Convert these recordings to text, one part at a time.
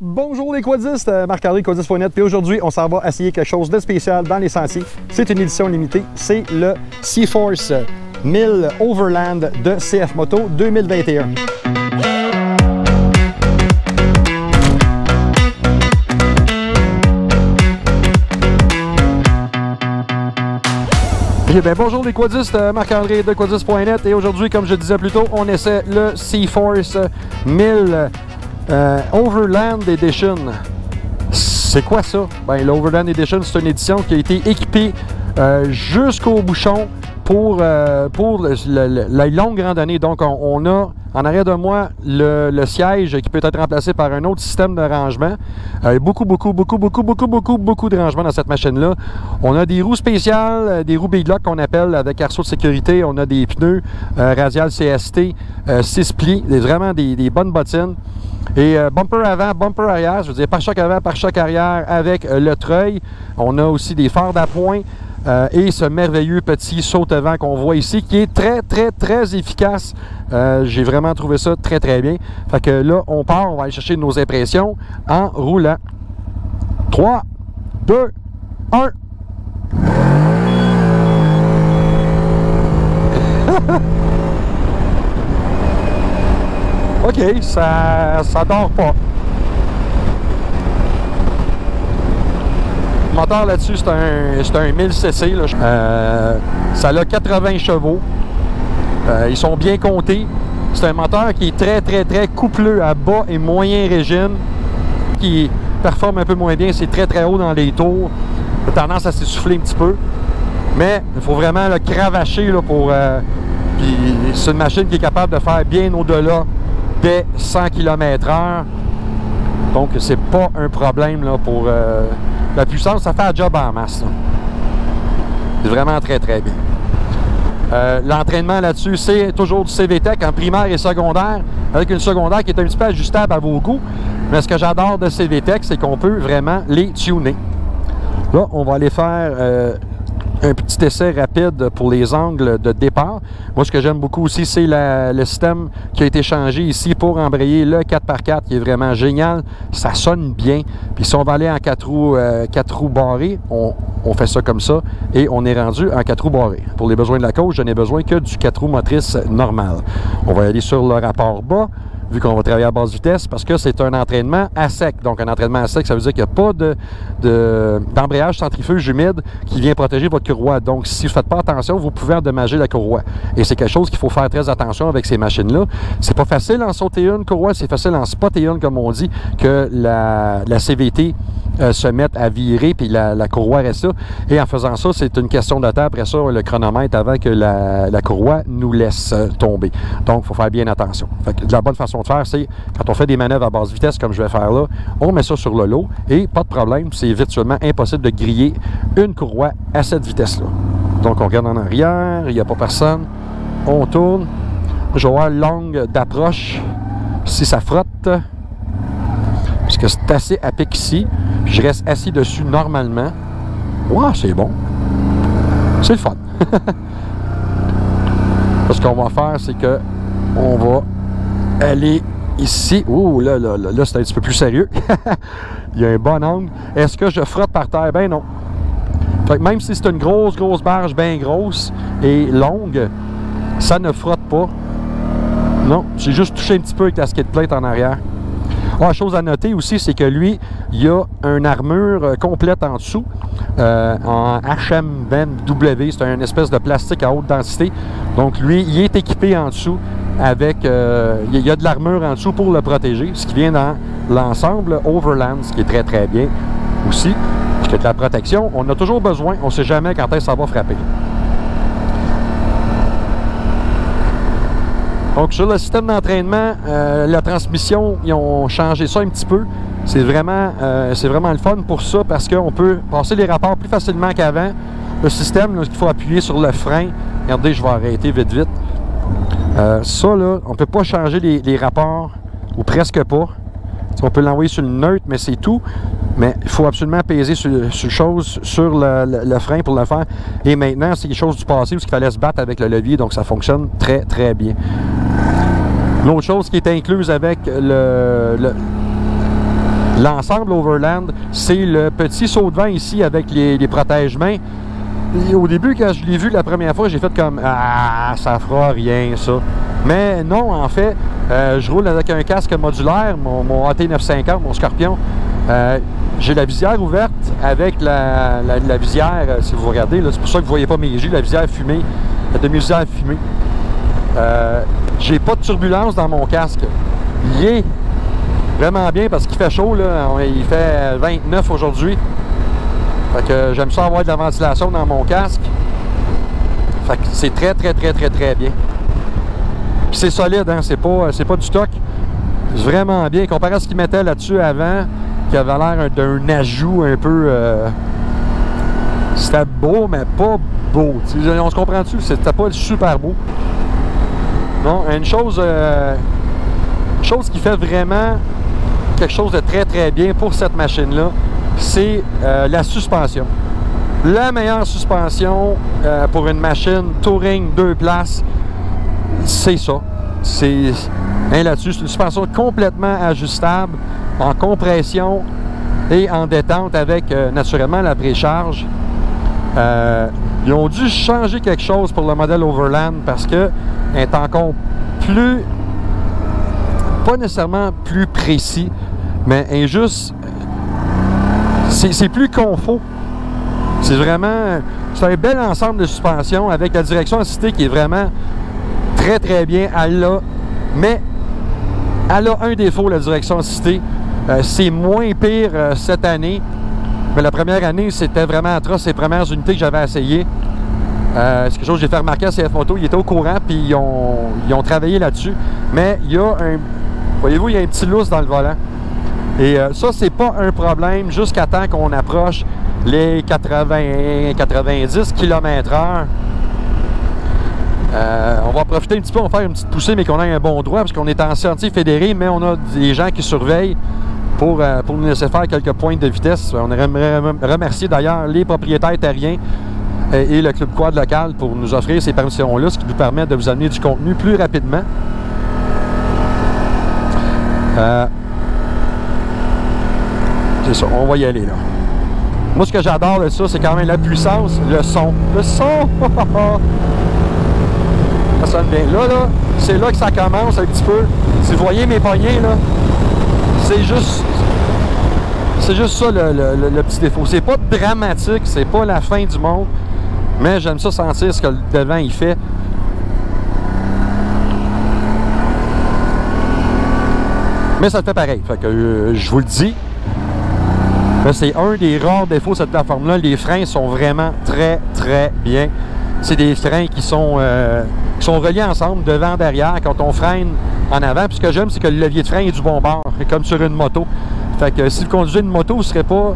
Bonjour les quadistes, Marc-André, quadiste.net, puis aujourd'hui on s'en va essayer quelque chose de spécial dans les sentiers. C'est une édition limitée, c'est le C-Force 1000 Overland de CF Moto 2021. Bonjour les quadistes, Marc-André de quadiste.net, et aujourd'hui, comme je disais plus tôt, on essaie le C-Force 1000 Overland Edition. C'est quoi ça? Ben, l'Overland Edition, c'est une édition qui a été équipée jusqu'au bouchon pour la longue randonnée. Donc, on a en arrière de moi le siège qui peut être remplacé par un autre système de rangement. Beaucoup de rangement dans cette machine-là. On a des roues spéciales, des roues Big Lock qu'on appelle avec arceau de sécurité. On a des pneus radial CST, 6 plis, vraiment des bonnes bottines. Et bumper avant, bumper arrière, je veux dire pare-choc avant, pare-choc arrière avec le treuil. On a aussi des phares d'appoint et ce merveilleux petit saute-vent qu'on voit ici qui est très efficace. J'ai vraiment trouvé ça très bien. Fait que là, on part, on va aller chercher nos impressions en roulant. 3, 2, 1. OK, ça dort pas. Le moteur là-dessus, c'est un 1000cc. Ça a 80 chevaux. Ils sont bien comptés. C'est un moteur qui est très coupleux à bas et moyen régime, qui performe un peu moins bien. C'est très haut dans les tours. Il a tendance à s'essouffler un petit peu. Mais il faut vraiment le cravacher là, pour... puis c'est une machine qui est capable de faire bien au-delà des 100 km/h. Donc, c'est pas un problème là, pour la puissance. Ça fait un job en masse. C'est vraiment très bien. L'entraînement là-dessus, c'est toujours du CVTech en primaire et secondaire, avec une secondaire qui est un petit peu ajustable à vos goûts. Mais ce que j'adore de CVTech, c'est qu'on peut vraiment les tuner. Là, on va aller faire un petit essai rapide pour les angles de départ. Moi, ce que j'aime beaucoup aussi, c'est le système qui a été changé ici pour embrayer le 4x4 qui est vraiment génial. Ça sonne bien. Puis si on va aller en 4 roues barrées, on fait ça comme ça et on est rendu en 4 roues barrées. Pour les besoins de la course, je n'ai besoin que du 4 roues motrices normal. On va aller sur le rapport bas, vu qu'on va travailler à basse vitesse, parce que c'est un entraînement à sec. Donc, un entraînement à sec, ça veut dire qu'il n'y a pas d'embrayage centrifuge humide qui vient protéger votre courroie. Donc, si vous ne faites pas attention, vous pouvez endommager la courroie. Et c'est quelque chose qu'il faut faire très attention avec ces machines-là. C'est pas facile en sauter une courroie, c'est facile en spotter une, comme on dit, que la CVT se mette à virer, puis la courroie reste là. Et en faisant ça, c'est une question de temps. Après ça, le chronomètre avant que la courroie nous laisse tomber. Donc, il faut faire bien attention. Fait que la bonne façon de faire, c'est quand on fait des manœuvres à basse vitesse, comme je vais faire là, on met ça sur le lot et pas de problème, c'est virtuellement impossible de griller une courroie à cette vitesse-là. Donc, on regarde en arrière, il n'y a pas personne. On tourne. Je vais avoir l'angle d'approche si ça frotte. Parce que c'est assez à pic ici. Puis je reste assis dessus normalement. Wow, c'est bon. C'est le fun. Ce qu'on va faire, c'est que on va aller ici. Ouh, là, c'est un petit peu plus sérieux. Il y a un bon angle. Est-ce que je frotte par terre? Ben non. Fait que même si c'est une grosse barge bien grosse et longue, ça ne frotte pas. Non, j'ai juste touché un petit peu avec la skid plate en arrière. Ah, chose à noter aussi, c'est que lui, il y a une armure complète en dessous, en HMW, c'est une espèce de plastique à haute densité. Donc lui, il est équipé en dessous avec, il y a de l'armure en dessous pour le protéger, ce qui vient dans l'ensemble Overland, ce qui est très bien aussi. Parce que de la protection, on a toujours besoin, on ne sait jamais quand est-ce que ça va frapper. Donc, sur le système d'entraînement, la transmission, ils ont changé ça un petit peu. C'est vraiment le fun pour ça parce qu'on peut passer les rapports plus facilement qu'avant. Le système, il faut appuyer sur le frein. Regardez, je vais arrêter vite. Ça, là, on ne peut pas changer les rapports, ou presque pas. On peut l'envoyer sur le neutre, mais c'est tout. Mais il faut absolument peser sur le frein pour le faire. Et maintenant, c'est quelque chose du passé où il fallait se battre avec le levier, donc ça fonctionne très bien. L'autre chose qui est incluse avec l'ensemble Overland, c'est le petit saut de vent ici avec les protège-mains. Au début, quand je l'ai vu la première fois, j'ai fait comme « Ah, ça fera rien, ça ». Mais non, en fait, je roule avec un casque modulaire, mon AT950, mon Scorpion. J'ai la visière ouverte avec la visière, si vous regardez, c'est pour ça que vous ne voyez pas mes yeux, la visière fumée, la demi-visière fumée. J'ai pas de turbulence dans mon casque. Il est vraiment bien parce qu'il fait chaud, là. Il fait 29 aujourd'hui. Fait que j'aime ça avoir de la ventilation dans mon casque. Fait que c'est très bien. Puis c'est solide, hein? C'est pas du stock. C'est vraiment bien. Comparé à ce qu'ils mettaient là-dessus avant, qui avait l'air d'un ajout un peu... c'était beau, mais pas beau. T'sais, on se comprend-tu? C'était pas super beau. Non, une chose qui fait vraiment quelque chose de très bien pour cette machine-là, c'est la suspension. La meilleure suspension pour une machine Touring 2 places, c'est ça. C'est là-dessus, c'est une suspension complètement ajustable, en compression et en détente avec naturellement la précharge. Ils ont dû changer quelque chose pour le modèle Overland parce que est encore plus, pas nécessairement plus précis, mais est juste, c'est plus confort. C'est vraiment, c'est un bel ensemble de suspension avec la direction assistée qui est vraiment très bien. Mais elle a un défaut, la direction assistée. C'est moins pire cette année, mais la première année, c'était vraiment atroce. Les premières unités que j'avais essayées, c'est quelque chose que j'ai fait remarquer à CF Moto. Ils étaient au courant, puis ils ont travaillé là-dessus. Mais il y a un... Voyez-vous, il y a un petit lousse dans le volant. Et ça, c'est pas un problème jusqu'à temps qu'on approche les 80-90 km/h. On va en profiter un petit peu, on va faire une petite poussée, mais qu'on ait un bon droit, parce qu'on est en sentier fédéré, mais on a des gens qui surveillent pour nous laisser faire quelques pointes de vitesse. On aimerait remercier d'ailleurs les propriétaires terriens et le club quad local pour nous offrir ces permissions-là, ce qui nous permet de vous amener du contenu plus rapidement. C'est ça, on va y aller là. Moi, ce que j'adore de ça, c'est quand même la puissance, le son. Le son! Ça sonne bien. Là, c'est là que ça commence un petit peu. Si vous voyez mes poignées, là, c'est juste ça le petit défaut. C'est pas dramatique, c'est pas la fin du monde, mais j'aime ça sentir ce que le devant il fait. Mais ça le fait pareil. Fait que je vous le dis. C'est un des rares défauts de cette plateforme-là. Les freins sont vraiment très bien. C'est des freins qui sont reliés ensemble, devant, derrière, quand on freine en avant. Puis ce que j'aime, c'est que le levier de frein est du bon bord, comme sur une moto. Fait que si vous conduisez une moto, vous ne serez pas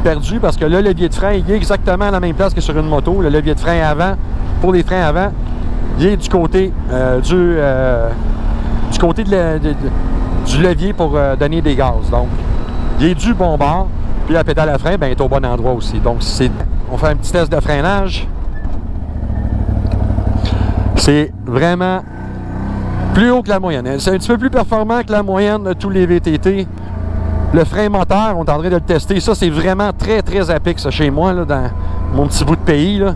perdu parce que le levier de frein, il est exactement à la même place que sur une moto. Le levier de frein avant, pour les freins avant, il est du côté du levier pour donner des gaz. Donc, il est du bon bord. Puis la pédale à frein, ben, est au bon endroit aussi. Donc, on fait un petit test de freinage. C'est vraiment plus haut que la moyenne. C'est un petit peu plus performant que la moyenne de tous les VTT. Le frein moteur, on est en train de le tester. Ça, c'est vraiment très à pic, ça, chez moi, là, dans mon petit bout de pays. Là.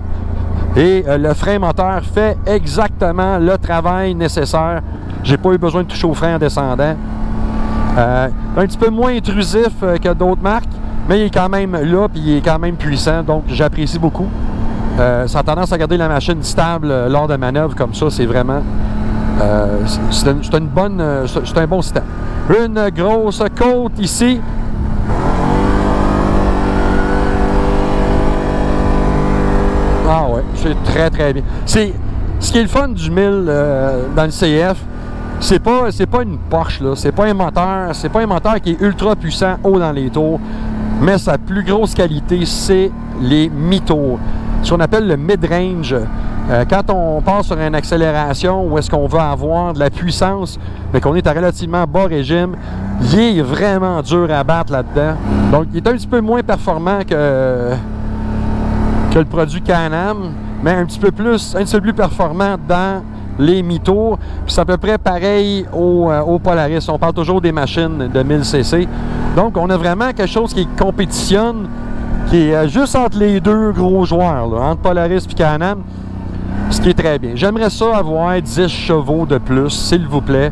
Et le frein moteur fait exactement le travail nécessaire. J'ai pas eu besoin de toucher au frein en descendant. Un petit peu moins intrusif que d'autres marques, mais il est quand même là, puis il est quand même puissant, donc j'apprécie beaucoup. Ça a tendance à garder la machine stable lors de manœuvres comme ça, c'est vraiment... c'est un bon système. Une grosse côte ici. Ah ouais, c'est très bien. Ce qui est le fun du 1000 dans le CF, c'est pas une Porsche, là. C'est pas un moteur qui est ultra puissant haut dans les tours, mais sa plus grosse qualité, c'est les mi-tours. Ce qu'on appelle le mid-range. Quand on passe sur une accélération où est-ce qu'on va avoir de la puissance, mais qu'on est à relativement bas régime, il est vraiment dur à battre là-dedans. Donc, il est un petit peu moins performant que le produit Can-Am, mais un petit peu plus performant dans les mi-tours. Puis c'est à peu près pareil au Polaris. On parle toujours des machines de 1000 cc. Donc, on a vraiment quelque chose qui compétitionne, qui est juste entre les deux gros joueurs, là, entre Polaris et Can-Am, ce qui est très bien. J'aimerais ça avoir 10 chevaux de plus, s'il vous plaît.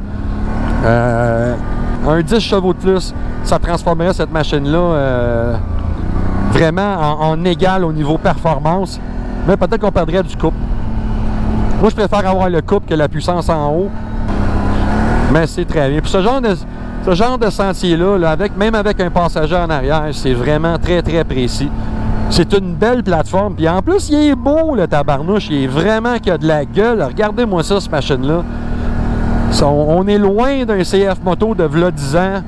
Un 10 chevaux de plus, ça transformerait cette machine-là vraiment en égal au niveau performance, mais peut-être qu'on perdrait du couple. Moi, je préfère avoir le couple que la puissance en haut, mais c'est très bien. Puis ce genre de sentier-là, là, même avec un passager en arrière, c'est vraiment très, très précis. C'est une belle plateforme. Puis en plus, il est beau, le tabarnouche. Il est vraiment qu'il a de la gueule. Regardez-moi ça, cette machine-là. On est loin d'un CF Moto de v'là 10 ans,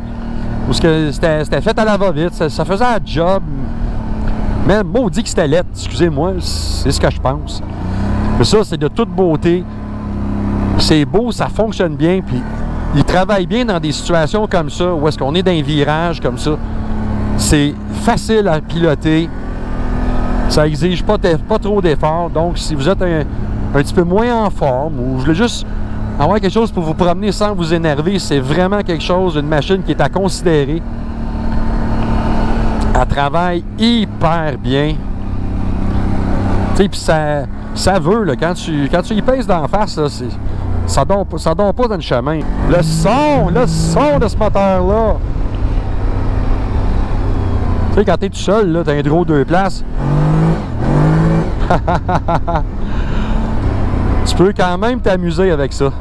où c'était fait à la va-vite. Ça faisait un job. Mais maudit que c'était laid, excusez-moi. C'est ce que je pense. Mais ça, c'est de toute beauté. C'est beau, ça fonctionne bien. Puis il travaille bien dans des situations comme ça, où est-ce qu'on est dans un virage comme ça. C'est facile à piloter. Ça exige pas trop d'efforts. Donc, si vous êtes un petit peu moins en forme, ou vous voulez juste avoir quelque chose pour vous promener sans vous énerver, c'est vraiment quelque chose, une machine qui est à considérer. Elle travaille hyper bien. Tu sais, puis ça veut, là, quand tu y pèses d'en face, là, ça donne pas dans le chemin. Le son de ce moteur-là. Tu sais, quand t'es tout seul, là, t'as un gros 2 places. Tu peux quand même t'amuser avec ça.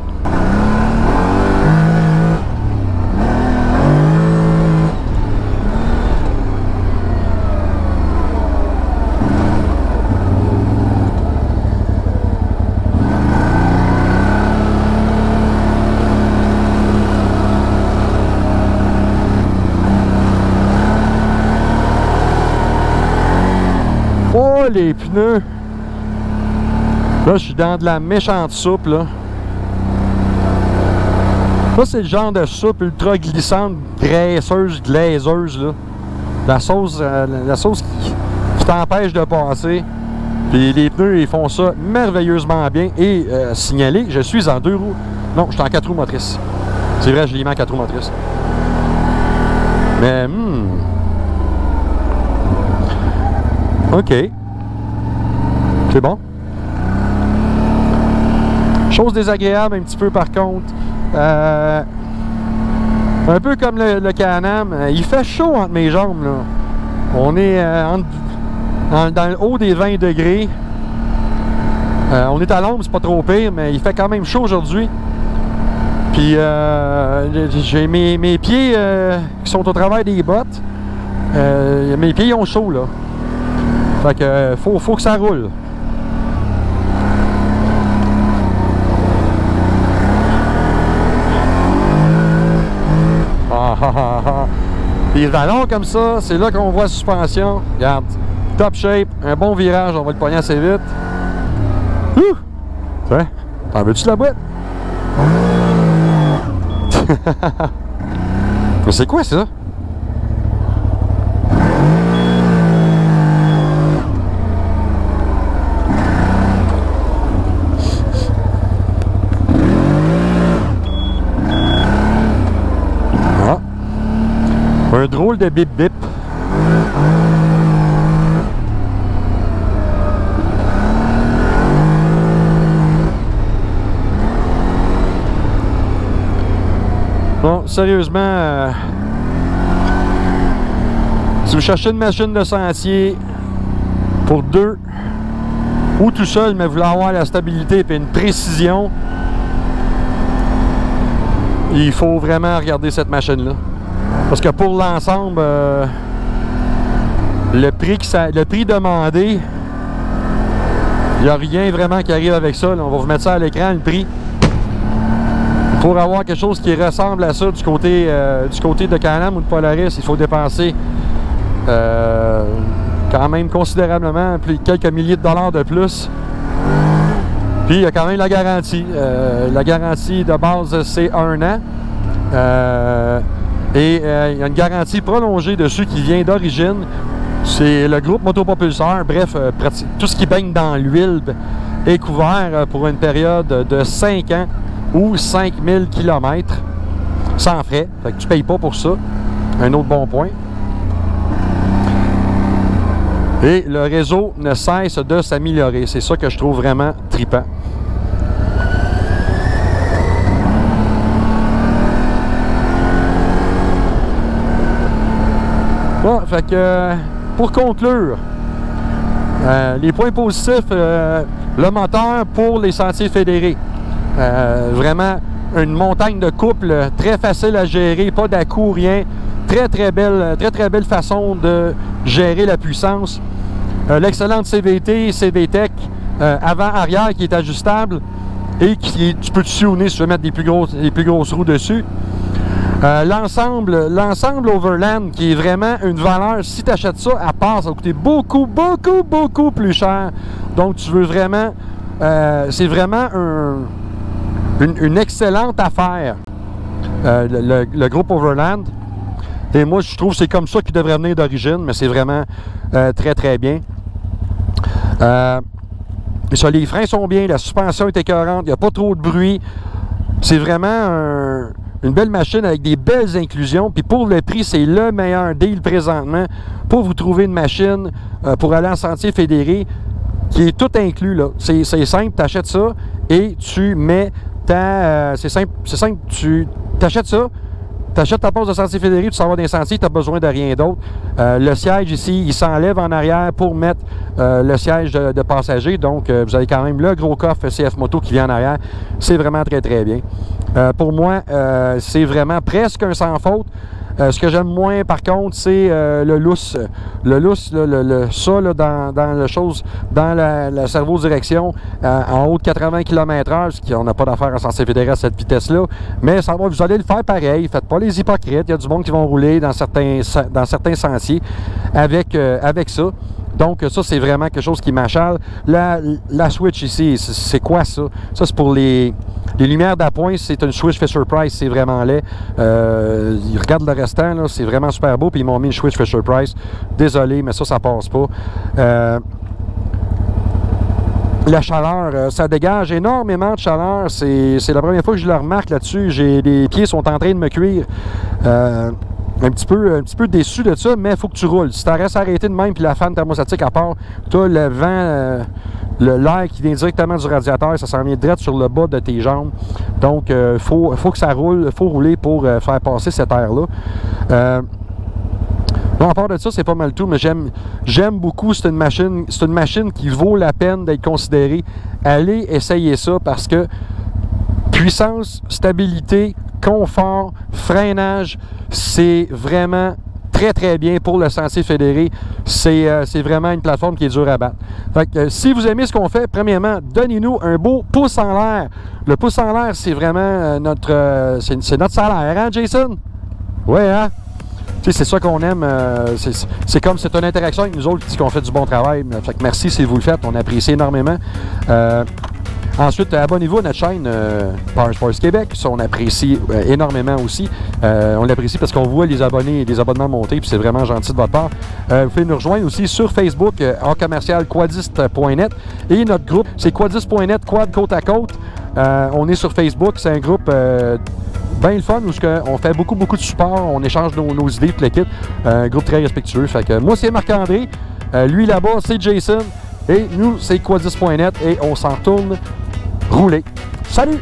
Oh, les pneus! Là, je suis dans de la méchante soupe, là. Ça, c'est le genre de soupe ultra glissante, graisseuse, glaiseuse, là. La sauce qui t'empêche de passer. Puis les pneus, ils font ça merveilleusement bien. Et signalé, je suis en 2 roues. Non, je suis en 4 roues motrices. C'est vrai, je l'ai mis en 4 roues motrices. Mais, OK. C'est bon. Chose désagréable un petit peu par contre. Un peu comme le Can-Am, il fait chaud entre mes jambes, là. On est dans le haut des 20 degrés. On est à l'ombre, c'est pas trop pire, mais il fait quand même chaud aujourd'hui. Puis j'ai mes pieds qui sont au travers des bottes. Mes pieds ont chaud, là. Fait que faut que ça roule. Les vallons comme ça, c'est là qu'on voit la suspension. Regarde, top shape, un bon virage, on va le pogner assez vite. Tiens, t'en veux-tu la boîte? C'est quoi ça? Un drôle de bip-bip. Bon, sérieusement, si vous cherchez une machine de sentier pour 2 ou tout seul, mais vous voulez avoir la stabilité et une précision, il faut vraiment regarder cette machine-là. Parce que pour l'ensemble, le prix demandé, il n'y a rien vraiment qui arrive avec ça. Là. On va vous mettre ça à l'écran, le prix. Pour avoir quelque chose qui ressemble à ça du côté de Can-Am ou de Polaris, il faut dépenser quand même considérablement quelques milliers de dollars de plus. Puis il y a quand même la garantie. La garantie de base, c'est 1 an. Et il y a une garantie prolongée dessus qui vient d'origine. C'est le groupe Motopropulseur. Bref, tout ce qui baigne dans l'huile est couvert pour une période de 5 ans ou 5000 km sans frais. Fait que tu ne payes pas pour ça. un autre bon point. Et le réseau ne cesse de s'améliorer. C'est ça que je trouve vraiment trippant. Bon, fait que pour conclure, les points positifs, le moteur pour les sentiers fédérés. Vraiment une montagne de couple très facile à gérer, pas d'à-coups, rien. Très belle façon de gérer la puissance. L'excellente CVT, CVTech avant-arrière qui est ajustable et qui tu peux tuner si tu veux mettre des plus grosses roues dessus. L'ensemble Overland qui est vraiment une valeur, si tu achètes ça à part, ça va coûter beaucoup plus cher. Donc tu veux vraiment, c'est vraiment une excellente affaire, le groupe Overland. Et moi, je trouve que c'est comme ça qu'il devrait venir d'origine, mais c'est vraiment très bien. Les freins sont bien, la suspension est écœurante, il n'y a pas trop de bruit. C'est vraiment une belle machine avec des belles inclusions. Puis pour le prix, c'est le meilleur deal présentement pour vous trouver une machine pour aller en sentier fédéré qui est tout inclus, là. C'est simple, tu achètes ça et tu mets ta... c'est simple, tu achètes ça. Tu achètes ta passe de sentier fédéré, tu s'en vas dans les sentiers, tu n'as besoin de rien d'autre. Le siège ici, il s'enlève en arrière pour mettre le siège de passager. Donc, vous avez quand même le gros coffre CF Moto qui vient en arrière. C'est vraiment très bien. Pour moi, c'est vraiment presque un sans faute. Ce que j'aime moins, par contre, c'est le lousse. Le lousse, ça, là, dans la chose, dans la cerveau-direction, en haut de 80 km/h, ce qu'on n'a pas d'affaire à sentier fédéré à cette vitesse-là. Mais ça va, vous allez le faire pareil. Faites pas les hypocrites. Il y a du monde qui vont rouler dans certains sentiers avec ça. Donc, ça, c'est vraiment quelque chose qui m'achale. La switch ici, c'est quoi ça? Ça, c'est pour les lumières d'appoint. C'est une switch Fisher-Price. C'est vraiment laid. Ils regardent le restant, là. C'est vraiment super beau. Puis, ils m'ont mis une switch Fisher-Price. Désolé, mais ça passe pas. La chaleur, ça dégage énormément de chaleur. C'est la première fois que je le remarque là-dessus. Les pieds sont en train de me cuire. Un petit peu déçu de ça, mais il faut que tu roules. Si tu restes arrêté de même puis la fan thermostatique à part, tu as le vent, l'air qui vient directement du radiateur, ça s'en vient direct sur le bas de tes jambes. Donc, faut que ça roule, faut rouler pour faire passer cet air-là. Bon, à part de ça, c'est pas mal tout, mais j'aime beaucoup. C'est une machine qui vaut la peine d'être considérée. Allez essayer ça parce que puissance, stabilité, confort, freinage, c'est vraiment très bien pour le sentier fédéré. C'est vraiment une plateforme qui est dure à battre. Fait que, si vous aimez ce qu'on fait, premièrement, donnez-nous un beau pouce en l'air. Le pouce en l'air, c'est vraiment notre salaire, hein, Jason? Ouais, hein? Tu sais, c'est ça qu'on aime. C'est comme c'est une interaction avec nous autres qui dit qu'on fait du bon travail. Fait que merci si vous le faites, on apprécie énormément. Ensuite, abonnez-vous à notre chaîne Powersports Québec. Ça, on apprécie énormément aussi. On l'apprécie parce qu'on voit les abonnés et les abonnements monter, puis c'est vraiment gentil de votre part. Vous pouvez nous rejoindre aussi sur Facebook, en commercial quadiste.net. Et notre groupe, c'est quadiste.net, quad côte à côte. On est sur Facebook. C'est un groupe bien le fun où on fait beaucoup de support. On échange nos idées, tout le kit. Un groupe très respectueux. Fait que moi, c'est Marc-André. Lui, là-bas, c'est Jason. Et nous, c'est quadiste.net. Et on s'en retourne rouler. Salut!